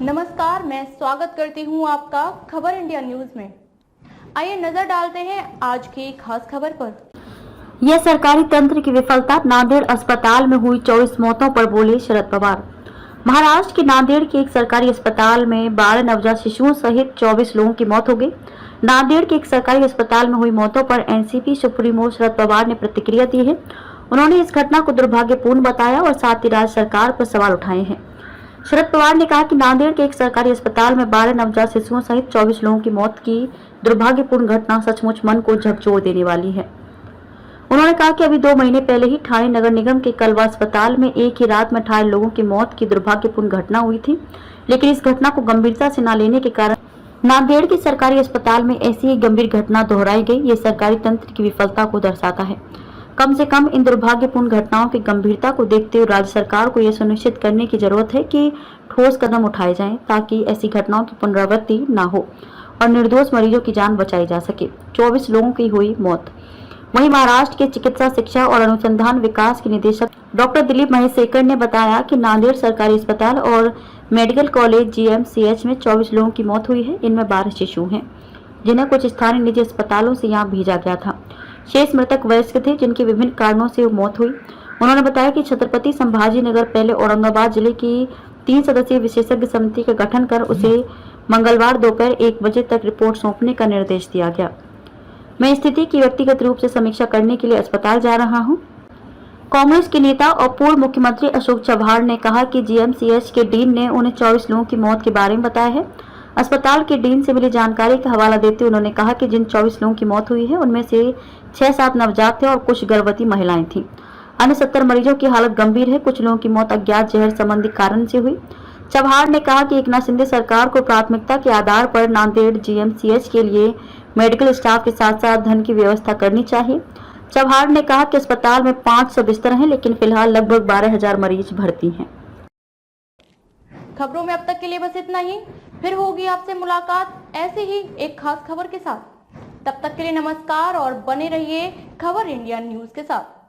नमस्कार, मैं स्वागत करती हूं आपका खबर इंडिया न्यूज में। आइए नजर डालते हैं आज की खास खबर पर। यह सरकारी तंत्र की विफलता, नांदेड़ अस्पताल में हुई 24 मौतों पर बोले शरद पवार। महाराष्ट्र के नांदेड़ के एक सरकारी अस्पताल में 12 नवजात शिशुओं सहित 24 लोगों की मौत हो गई। नांदेड़ के एक सरकारी अस्पताल में हुई मौतों पर एनसीपी सुप्रीमो शरद पवार ने प्रतिक्रिया दी है। उन्होंने इस घटना को दुर्भाग्यपूर्ण बताया और साथ ही राज्य सरकार पर सवाल उठाए हैं। शरद पवार ने कहा कि नांदेड़ के एक सरकारी अस्पताल में 12 नवजात शिशुओं सहित 24 लोगों की मौत की दुर्भाग्यपूर्ण घटना सचमुच मन को झकझोर देने वाली है। उन्होंने कहा कि अभी 2 महीने पहले ही ठाणे नगर निगम के कलवा अस्पताल में एक ही रात में 18 लोगों की मौत की दुर्भाग्यपूर्ण घटना हुई थी, लेकिन इस घटना को गंभीरता से न लेने के कारण नांदेड़ के सरकारी अस्पताल में ऐसी ही गंभीर घटना दोहराई गई। ये सरकारी तंत्र की विफलता को दर्शाता है। कम से कम इन दुर्भाग्यपूर्ण घटनाओं की गंभीरता को देखते हुए राज्य सरकार को यह सुनिश्चित करने की जरूरत है कि ठोस कदम उठाए जाएं ताकि ऐसी घटनाओं की पुनरावृत्ति न हो और निर्दोष मरीजों की जान बचाई जा सके। 24 लोगों की हुई मौत। वहीं महाराष्ट्र के चिकित्सा शिक्षा और अनुसंधान विकास के निदेशक डॉक्टर दिलीप महेश्वकर ने बताया कि नांदेड़ सरकारी अस्पताल और मेडिकल कॉलेज जीएमसीएच में 24 लोगों की मौत हुई है। इनमें 12 शिशु हैं, जिन्हें कुछ स्थानीय निजी अस्पतालों से यहां भेजा गया था। शेष मृतक वयस्क थे, जिनकी विभिन्न कारणों से मौत हुई। उन्होंने बताया कि छत्रपति संभाजी नगर पहले औरंगाबाद जिले की 3 सदस्यीय विशेषज्ञ समिति का गठन कर उसे मंगलवार दोपहर 1 बजे तक रिपोर्ट सौंपने का निर्देश दिया गया। मैं स्थिति की व्यक्तिगत रूप से समीक्षा करने के लिए अस्पताल जा रहा हूं। कांग्रेस के नेता और पूर्व मुख्यमंत्री अशोक चव्हाण ने कहा कि जीएमसीएच के डीन ने उन्हें 24 लोगों की मौत के बारे में बताया है। अस्पताल के डीन से मिली जानकारी का हवाला देते हुए उन्होंने कहा कि जिन 24 लोगों की मौत हुई है उनमें से 6-7 नवजात थे और कुछ गर्भवती महिलाएं थीं। अन्य 70 मरीजों की हालत गंभीर है। कुछ लोगों की मौत अज्ञात जहर संबंधी कारण से हुई। चव्हाण ने कहा कि एकनाथ शिंदे सरकार को प्राथमिकता के आधार पर नांदेड़ जीएमसीएच के लिए मेडिकल स्टाफ के साथ साथ धन की व्यवस्था करनी चाहिए। चव्हाण ने कहा कि अस्पताल में 500 बिस्तर हैं, लेकिन फिलहाल लगभग 12,000 मरीज भर्ती हैं। खबरों में अब तक के लिए बस इतना ही। फिर होगी आपसे मुलाकात ऐसे ही एक खास खबर के साथ। तब तक के लिए नमस्कार और बने रहिए खबर इंडिया न्यूज के साथ।